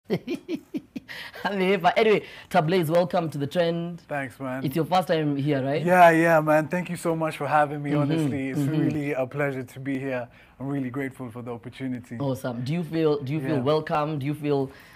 But anyway, Tablaze, welcome to the trend. Thanks, man. It's your first time here, right? Yeah, man. Thank you so much for having me. Honestly, it's really a pleasure to be here. I'm really grateful for the opportunity. Awesome. Do you feel welcome?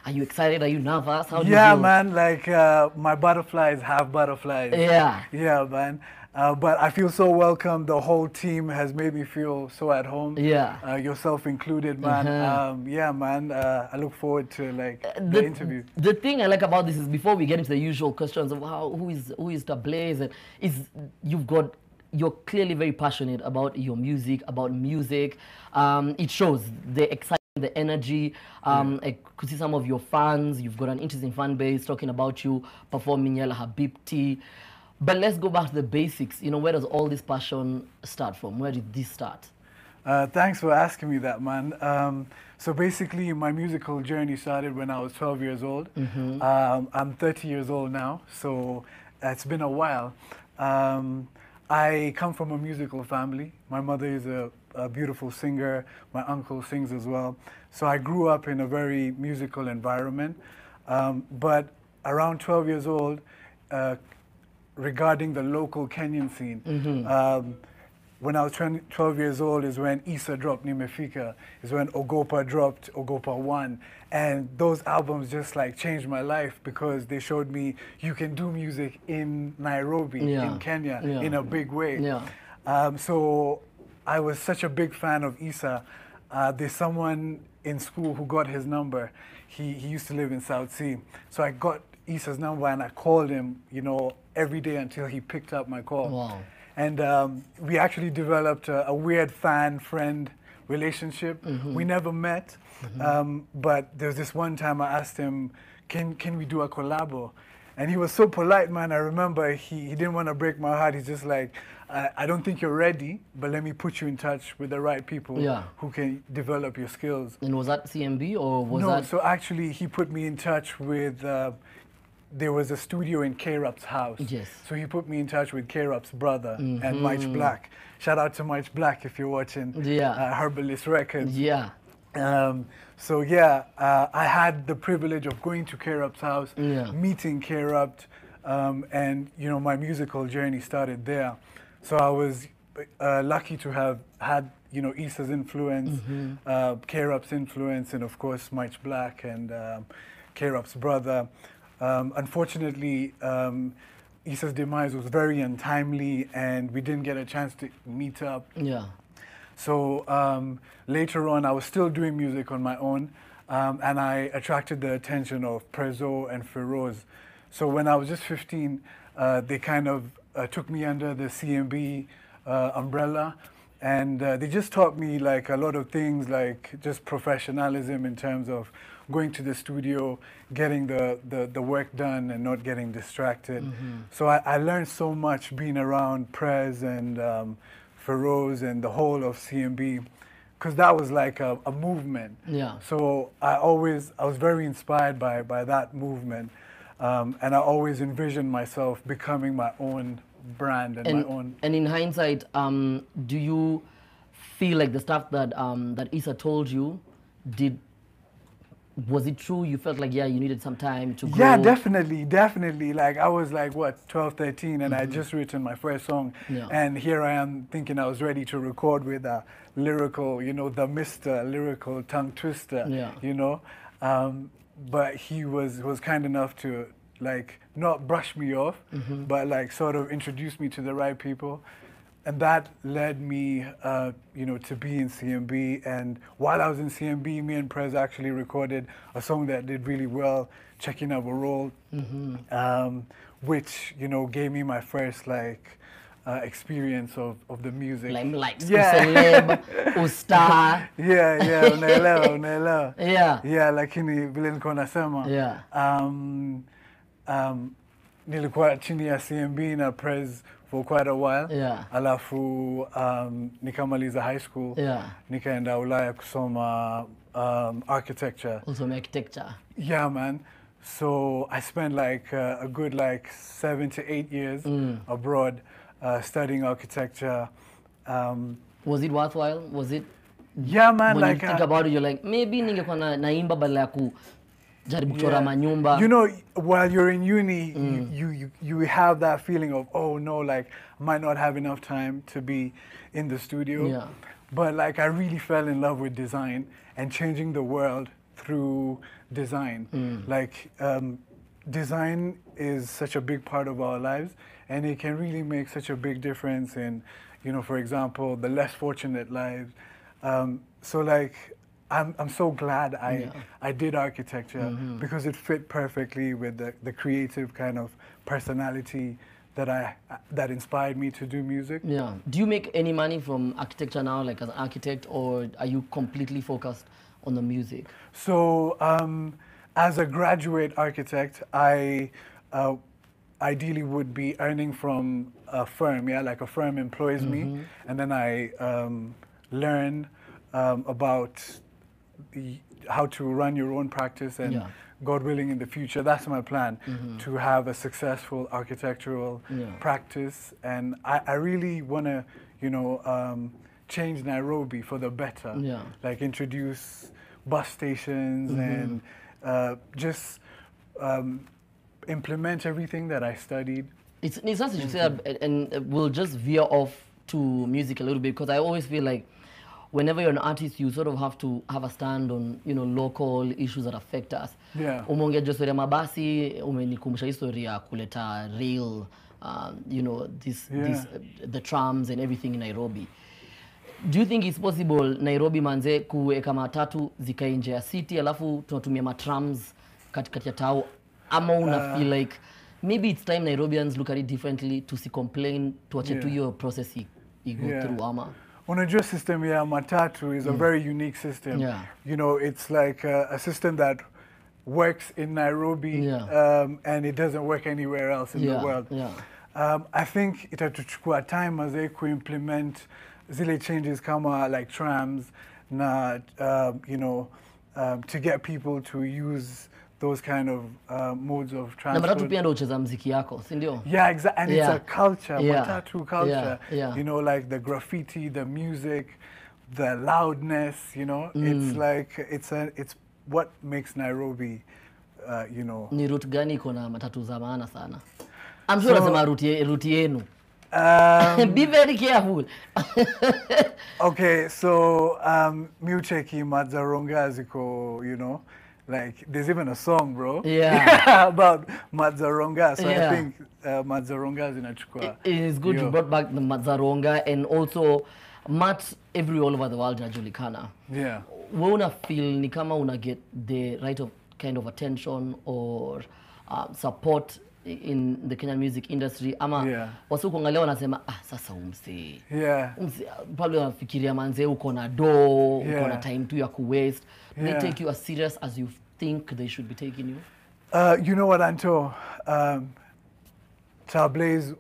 Are you excited? Are you nervous? How do you Yeah, feel? man. Like my butterflies have butterflies. Yeah. Yeah, man. But I feel so welcome. The whole team has made me feel so at home. Yeah. Yourself included, man. Yeah, man. I look forward to the interview. The thing I like about this is before we get into the usual questions of who is Tablaze, is you're clearly very passionate about your music, about music. It shows the excitement, the energy. I could see some of your fans. You've got an interesting fan base talking about you performing Yalla Habibti. But let's go back to the basics. You know, where does all this passion start from? Where did this start? Thanks for asking me that, man. So basically, my musical journey started when I was 12 years old. I'm 30 years old now, so it's been a while. I come from a musical family. My mother is a beautiful singer. My uncle sings as well. So I grew up in a very musical environment. But around 12 years old, regarding the local Kenyan scene, when I was 12 years old is when Issa dropped Nimefika, is when Ogopa dropped Ogopa 1. And those albums just like changed my life because they showed me you can do music in Nairobi, in Kenya, in a big way. So I was such a big fan of Issa. There's someone in school who got his number. He used to live in South Sea. So I got Issa's number and I called him, you know, every day until he picked up my call. Wow. And we actually developed a weird fan-friend relationship. We never met, but there was this one time I asked him, can we do a collabo? And he was so polite, man. I remember he didn't want to break my heart. He's just like, I don't think you're ready, but let me put you in touch with the right people who can develop your skills. And was that CMB or was that? No, so actually he put me in touch with, there was a studio in K-Rap's house. Yes. So he put me in touch with K-Rap's brother and Mike Black. Shout out to Mike Black if you're watching Herbalist Records. Yeah. So yeah, I had the privilege of going to K-Rap's house, meeting K-Rap, and you know, my musical journey started there. So I was lucky to have had, you know, Issa's influence, K-Rap's influence, and of course Mike Black and K-Rap's brother. Unfortunately, Issa's demise was very untimely and we didn't get a chance to meet up. Yeah. So later on, I was still doing music on my own and I attracted the attention of Prezzo and Feroz. So when I was just 15, they kind of took me under the CMB umbrella. And they just taught me like a lot of things, like just professionalism in terms of going to the studio, getting the work done and not getting distracted. So I learned so much being around Prez and Feroz and the whole of CMB, because that was like a movement. Yeah. So I was very inspired by that movement. And I always envisioned myself becoming my own brand and my own. And in hindsight, do you feel like the stuff that that Issa told you, was it true? You felt like, yeah, you needed some time to grow? Yeah, definitely. Like I was like, what, 12, 13, and I had just written my first song. And here I am thinking I was ready to record with a lyrical, you know, the Mr. Lyrical tongue twister, you know. But he was kind enough to like not brush me off, but like sort of introduce me to the right people. And that led me, you know, to be in CMB. And while I was in CMB, me and Prez actually recorded a song that did really well, Checking Out a Role, which, you know, gave me my first like experience of the music. Like celeb, usta. Unaelewa. Yeah, lakini vile nilikuwa nasema. Nilikuwa chini ya CMB na Prez for quite a while. Alafu nikamaliza high school. Nikaenda Ulaya kusoma architecture. Also architecture. Yeah, man. So I spent like a good like 7 to 8 years abroad studying architecture. Was it worthwhile? Was it? Yeah, man. When like you think about it, you're like, maybe ningekuwa naimba badala ya jaribu kuchora manyumba. You know, while you're in uni, you have that feeling of, oh no, like I might not have enough time to be in the studio. Yeah. But like I really fell in love with design and changing the world through design. Like design is such a big part of our lives, and it can really make such a big difference in, you know, for example, the less fortunate lives. So like, I'm so glad I did architecture because it fit perfectly with the creative kind of personality that inspired me to do music. Yeah. Do you make any money from architecture now, like as an architect, or are you completely focused on the music? So as a graduate architect, I ideally would be earning from a firm, like a firm employs me, and then I learn about how to run your own practice, and God willing in the future, that's my plan, to have a successful architectural practice. And I really want to, you know, change Nairobi for the better, like introduce bus stations and just implement everything that I studied. It's as you said, and we'll just veer off to music a little bit, because I always feel like whenever you're an artist, you sort of have to have a stand on, you know, local issues that affect us. Yeah. Umeongea historia ya mabasi, umenikumbusha historia ya kuleta rail, you know, the trams and everything in Nairobi. Do you think it's possible Nairobi manze kuweka matatu zikae nje ya city alafu tunatumia matrams katikati ya tao, ama una feel like maybe it's time Nairobians look at it differently, to see complain, tuache tu hiyo process go through, ama? Unajua system ya matatu is a very unique system. You know, it's like a system that works in Nairobi and it doesn't work anywhere else in the world. I think itatuchukua time as ku implement zile changes kama like trams na you know, to get people to use those kind of modes of transport. Na matatu pia ndio ucheza muziki yako, si ndio? Yeah, exactly. And it's a culture, matatu culture. You know, like the graffiti, the music, the loudness, you know. It's like, it's what makes Nairobi, you know. Ni route gani iko na matatu za maana sana? I'm sure nasema route yenu. Be very careful. Okay, so Miucheki Madzaronga ziko, you know, like there's even a song, bro. About Madzaronga. So I think Madzaronga is inachukua. It is good you brought back the Madzaronga, and also Mats all over the world inajulikana. Wewe una feel ni kama una get the right of kind of attention or support in the Kenyan music industry, ama wasu kuangalia wanasema sasa umse pale wanafikiria manze uko na do, uko na time tu ya ku waste. They take you as serious as you think they should be taking you? You know what, Anto? Tablazing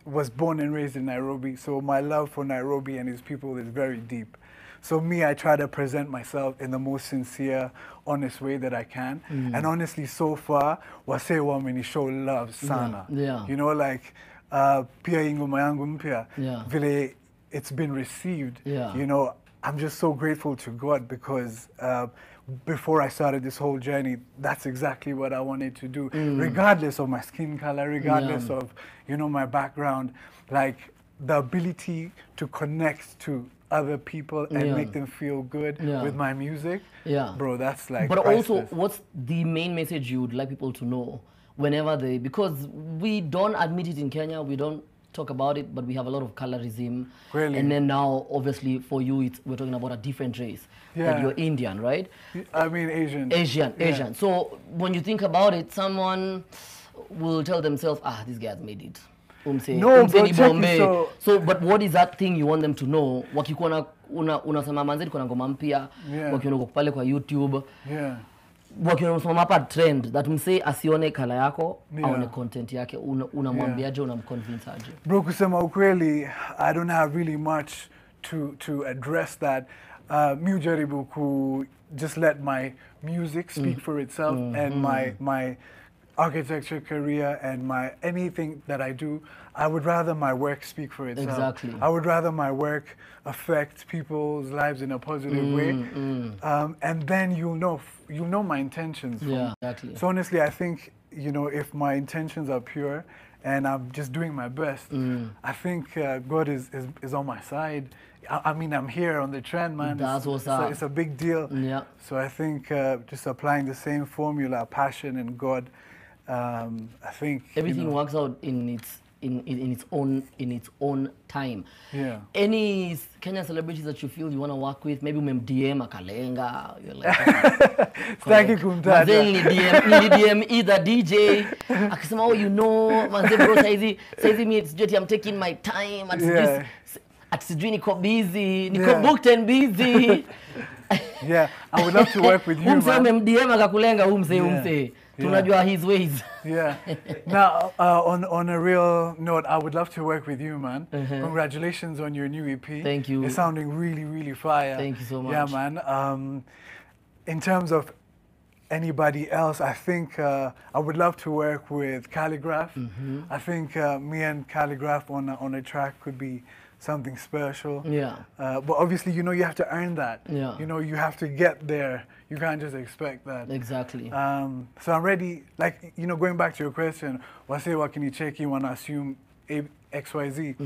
was born and raised in Nairobi, so my love for Nairobi and its people is very deep. So me, I try to present myself in the most sincere, honest way that I can. And honestly, so far, wase wameni show love sana. You know, like, pia ingoma yangu mpya, vile it's been received. You know, I'm just so grateful to God because before I started this whole journey, that's exactly what I wanted to do. Regardless of my skin color, regardless of, you know, my background, like the ability to connect to other people and make them feel good with my music, bro, that's like But priceless. also, what's the main message you would like people to know whenever they, because we don't admit it in Kenya, we don't talk about it, but we have a lot of colorism. Really? And then now, obviously, for you, we're talking about a different race. Like you're Indian, right? I mean Asian. Asian. So when you think about it, someone will tell themselves, this guy's made it. No, bro, so, but what is that thing you want them to know? Wakikuona unasema manzeri kuna ngoma mpya, wakiona uko pale kwa YouTube. Wakiona unasema hapa trend that msee asione kala yako, aone content yake, unamwambiaje, unamconvince aje? Bro, kusema ukweli, I don't have really much to address that. Mi ujaribu ku just let my music speak for itself and my architecture career and anything that I do, I would rather my work speak for itself. Exactly. I would rather my work affect people's lives in a positive way, and then you'll know my intentions. Yeah, exactly. So honestly, I think if my intentions are pure and I'm just doing my best, I think God is on my side. I mean, I'm here on the trend, man. That's what's up. It's a big deal. Yeah. So I think just applying the same formula, passion and God, I think everything works out in its own time. Yeah. Any Kenyan celebrities that you feel you want to work with? Maybe DM Akalenga. You're like, Staki kumtaja. Nili DM either DJ. Akisema, oh, manze bro, saizi me, I'm taking my time. At sijui niko busy, niko booked and busy. Yeah, I would love to work with you, man. DM akakulenga umse. Tunajua his ways. Yeah. Now, on a real note, I would love to work with you, man. Congratulations on your new EP. Thank you. It's sounding really, really fire. Thank you so much. Yeah, man. In terms of anybody else, I think I would love to work with Calligraph. I think me and Calligraph on a track could be something special. Yeah. But obviously, you have to earn that. Yeah. You have to get there. You can't just expect that. Exactly. So I'm ready, like, going back to your question, wasewa kinicheki wanna assume XYZ.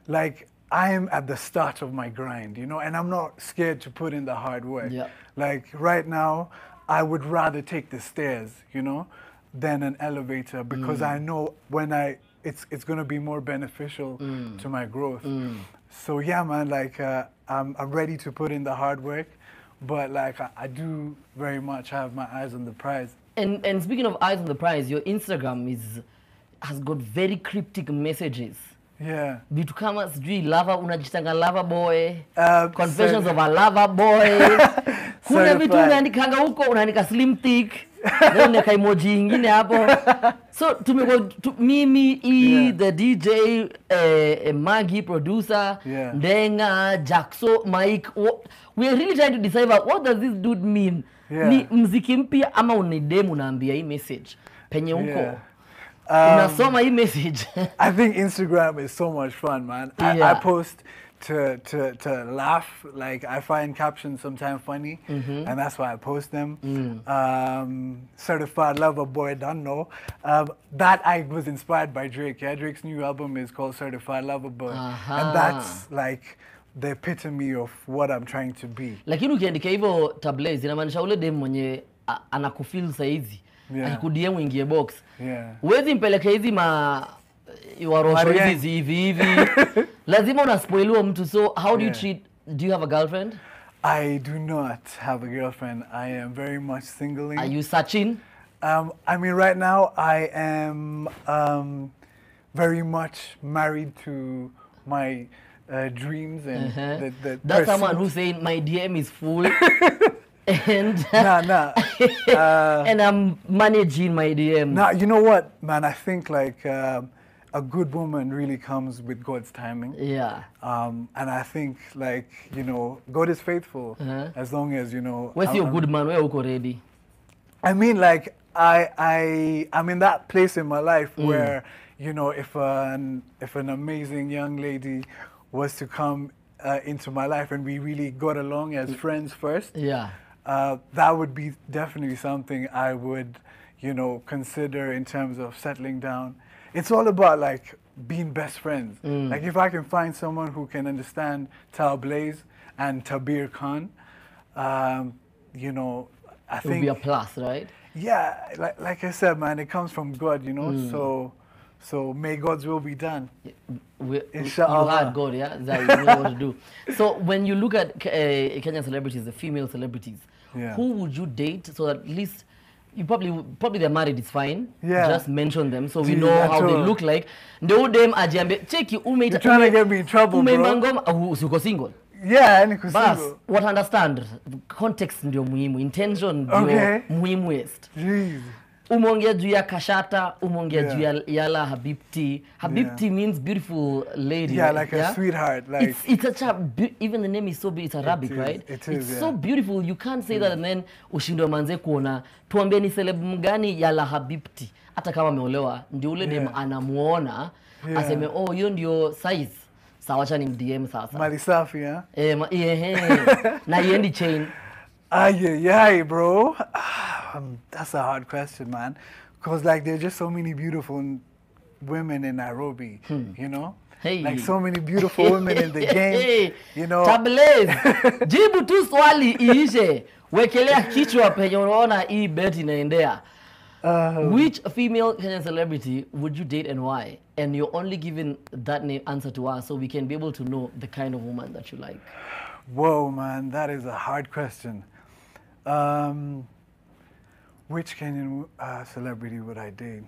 Like, I am at the start of my grind, and I'm not scared to put in the hard work. Yeah. Like, right now, I would rather take the stairs, than an elevator, because I know when it's going to be more beneficial to my growth. So yeah, man, like I'm ready to put in the hard work, but like I do very much have my eyes on the prize. And speaking of eyes on the prize, your Instagram has got very cryptic messages. Yeah. Vitu kama sijui unajitanga lover boy, confessions of a lover boy. Kuna vitu unaandikanga huko, unaandika slim thick. Leo neka emoji ingine hapo. So mimi the DJ, Maggie producer, Ndenga, Jackso, Mike. We are really trying to decipher what does this dude mean. Ni mziki mpya ama unidemu unaambia hii message penye huko. Unasoma hii message. I think Instagram is so much fun, man. I post to laugh. Like, I find captions sometimes funny, and that's why I post them. Certified Lover Boy, don't know. That I was inspired by Drake. Yeah, Drake's new album is called Certified Lover Boy, and that's like the epitome of what I'm trying to be. Lakini ukiandika hivyo Tablazing, inamaanisha ule dem mwenye anakufeel saizi. Akikudiemu ingie box. Uwezi mpeleke hizi warosho hivi. Lazima unaspoiliwa mtu. So how do you do you have a girlfriend? I do not have a girlfriend. I am very much singling. Are you searching? I mean, right now I am very much married to my dreams and the That's someone who's saying my DM is full. And and I'm managing my DM. Nah, you know what, man? I think like a good woman really comes with God's timing. Yeah. And I think like God is faithful as long as Where's your good man? Where are you ready? I mean, like I'm in that place in my life where if an amazing young lady was to come into my life and we really got along as friends first. Yeah. That would be definitely something I would, consider in terms of settling down. It's all about like being best friends. Like if I can find someone who can understand Tablazing and Tabir Khan, I think it would be a plus, right? Yeah, like I said, man, it comes from God, So may God's will be done. Inshallah. You had God, yeah? That you know what to do. So when you look at Kenyan celebrities, the female celebrities, who would you date so that at least you probably they're married, it's fine. Yeah. Just mention them so we know how they look like. Ndio dem ajiambe check you You're trying to get me in trouble, bro. Ngoma uko single. Yeah, niko Bas, single. what understand? Context ndio muhimu, intention ndio muhimu west. Jeez. umeongea juu ya Kashata, umeongea juu ya Yala Habibti. Habibti means beautiful lady. Yeah, right? like a sweetheart. Like it's such a even the name is so it's Arabic, right? It is, it's so beautiful. You can't say that and then ushindwe manze kuona. Tuambie ni celeb mgani Yala Habibti. Hata kama ameolewa ndio ule dem anamuona aseme oh hiyo ndio size. Sawa acha ni DM sasa. Mali safi, yeah? Na iendi chain. Yeah, bro. That's a hard question, man. Because like there are just so many beautiful women in Nairobi, you know? Hey. Like so many beautiful women in the game, you know? Tablazing. Jibu tu swali iishe. Wekelea kichwa penye unaona hii bet inaendea. Which female Kenyan celebrity would you date and why? And you're only giving that name answer to us so we can be able to know the kind of woman that you like. Whoa, man, that is a hard question. Which Kenyan celebrity would I date?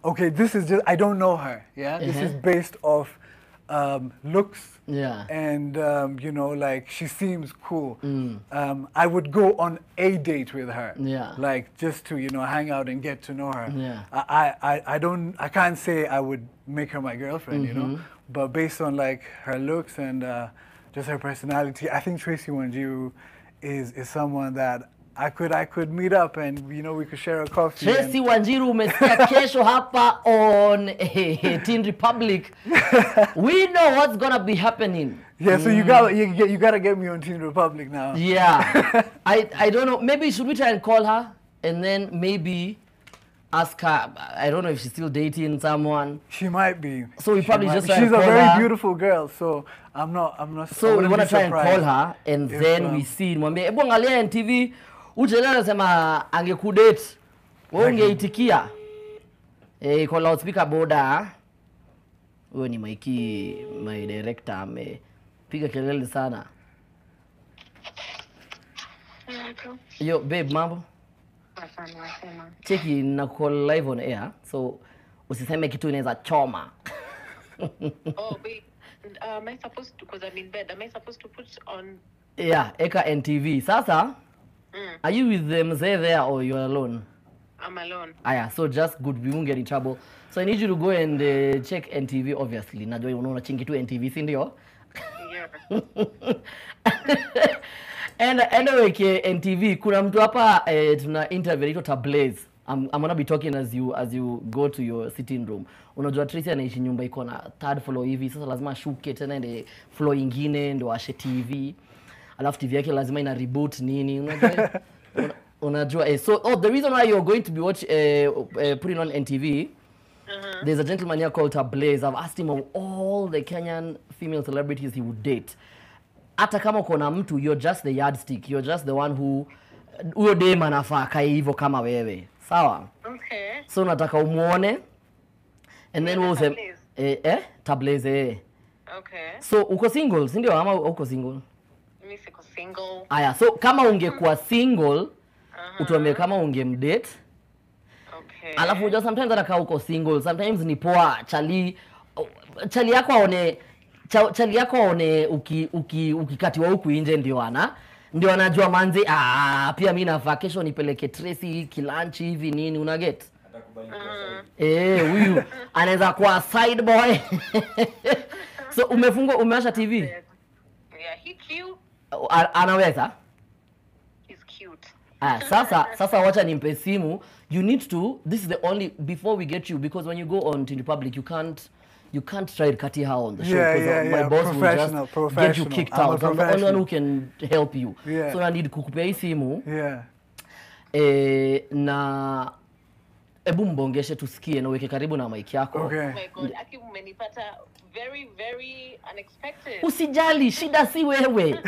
Okay, this is just, I don't know her, yeah? This is based off looks. Yeah. And, you know, like, she seems cool. I would go on a date with her. Yeah. Like, just to, you know, hang out and get to know her. Yeah. I can't say I would make her my girlfriend, you know? But based on, like, her looks and just her personality, I think Tracy Wanjiru is someone that I could meet up and, you know, we could share a coffee. Tracy Wanjiru umesikia kesho hapa on Teen Republic. We know what's gonna be happening. Yeah, so you gotta get me on Teen Republic now. Yeah. I don't know. Maybe should we try and call her and then maybe ask her? I don't know if she's still dating someone. She might be. So we probably just try She's and call a very her. beautiful girl, so I'm not. So we want to try and call her and then we see. Mwambie hebu angalia NTV. Uchelewa anasema angekudate. Wewe ungeitikia. Kwa loudspeaker boda. Wewe ni my director amepiga kelele sana. Yo babe, mambo? Cheki na call live on air. So usiseme kitu inaweza choma. Oh, wait. Am I supposed to, because I'm in bed, am I supposed to put on? Yeah, Eka NTV. Sasa, are you with the mzee there or you're alone? I'm alone. Aya, so just good, we won't get in trouble. So I need you to go and check NTV, obviously. Najua unaona chingi tu NTV, si ndio? Yeah. And anyway, NTV, kuna mtu hapa tuna interview ito Tablazing. I'm gonna be talking as you go to your sitting room. Unajua Tracy anaishi nyumba iko na third floor hivi. Sasa lazima ashuke tena ende floor ingine ndio ashe TV. Alafu TV yake lazima ina reboot nini. Unajua so the reason why you're going to be putting on NTV, there's a gentleman here called Tablazing. I've asked him of all the Kenyan female celebrities he would date. Hata kama uko na mtu, you're just the yardstick. You're just the one who huyo dem anafaa kai hivyo kama wewe. Sawa? Okay. So nataka umuone and then we'll say Tablazing. Okay. So uko single, si ndio ama uko single? Mimi siko single. Aya, so kama ungekuwa single, utuambie kama ungemdate. Okay. Alafu unajua sometimes hata uko single, sometimes ni poa chali yako aone ukikatiwa huku nje ndio anajua manzi pia mimi nafaa kesho nipeleke Tracy kilanchi hivi nini una get. Huyu anaweza kuwa side boy. So umeasha TV? Yeah, he cute. Anaweza? He's cute. Sasa wacha nimpe simu. You need to, this is the only, before we get you, because when you go on Teen Republic, you can't try to cut her on the show. My boss will just get you kicked out. I'm the only one who can help you. Yeah. So I need kukupea hii simu. Yeah. Na ebu mbongeshe tusikie na uweke karibu na mic yako. Okay. Oh my God, aki umenipata very, very unexpected. Usijali, shida si wewe.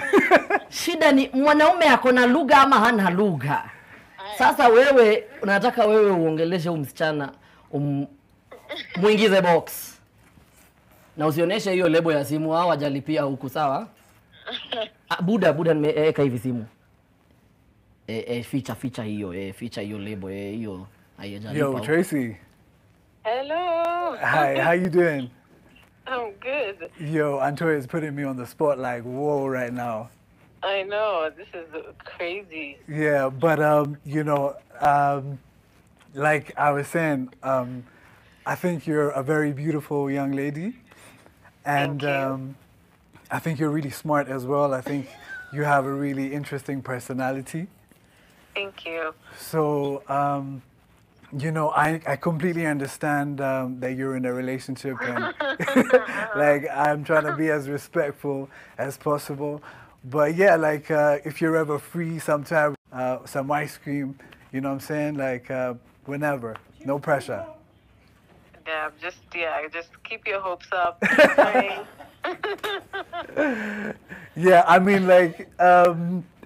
Shida ni mwanaume ako na lugha ama hana lugha. Sasa wewe unataka wewe uongeleshe msichana muingize box. Na usionyeshe hiyo lebo ya simu hao wajalipia huku, sawa? Buda nimeweka hivi simu. Feature hiyo lebo hiyo haijalipa. Yo, Tracy. Hello. Hi, how you doing? I'm good. Yo, Antoya is putting me on the spot like, whoa, right now. I know, this is crazy. Yeah, but you know, like I was saying, I think you're a very beautiful young lady, and Thank you. I think you're really smart as well. I think you have a really interesting personality. Thank you. So, you know, I completely understand that you're in a relationship, and like I'm trying to be as respectful as possible. But yeah, like if you're ever free sometime, some ice cream, you know what I'm saying? Like whenever, no pressure. Just keep your hopes up. Keep praying. Yeah, I mean, like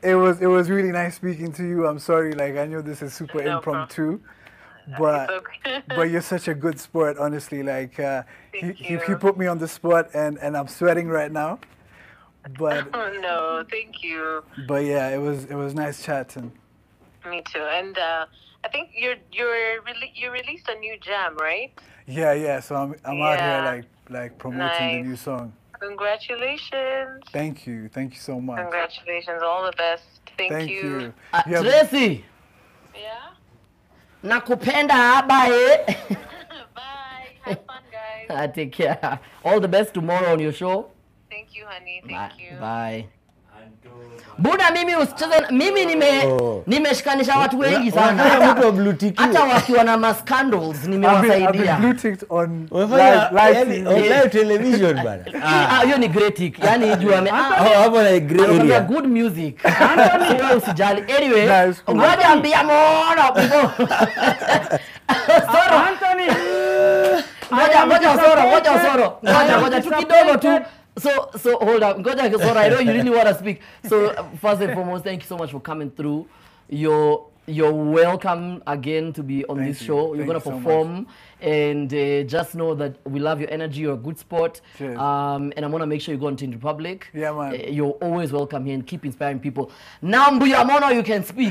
it was really nice speaking to you. I'm sorry, like I know this is super No problem. impromptu, It's but okay. but you're such a good sport, honestly. Like Thank he you. put me on the spot, and I'm sweating right now. But Oh, no, thank you. but yeah, it was nice chatting. Me too. And I think you released a new jam, right? Yeah. So I'm out here Yeah. like promoting the Nice. new song. Congratulations. Thank you so much. Congratulations. All the best. Thank Thank you. You have- Tracy, Yeah. nakupenda bye. Bye. Have fun, guys. Take care. All the best tomorrow on your show. Thank you, honey. Bye. Thank you. Bye. Buda, mimi usicheze, mimi nimeshikanisha watu wengi sana. Unafanya mtu wa blue tick. Hata wakiwa na mascandals I've been nimewasaidia. blue ticked on Umefanya live yani, on live television bana. Hiyo ni great tick. Yani juu Hapo na grey anakuambia area. good music. Anthony, wewe usijali. Anyway, Nice, cool. ngoja ambia mono before. Soro. Anthony, Ngoja tu kidogo tu. So hold up. Ngoja Soro, I know you really want to speak. So first and foremost, thank you so much for coming through. You're welcome again to be on Thank this you. show. You're Thank going you to so much. perform, and just know that we love your energy. You're a good sport. Cheers. And I'm going to make sure you go on Teen Republic. Yeah, man. You're always welcome here and keep inspiring people. Now, Mbuya Mono, you can speak.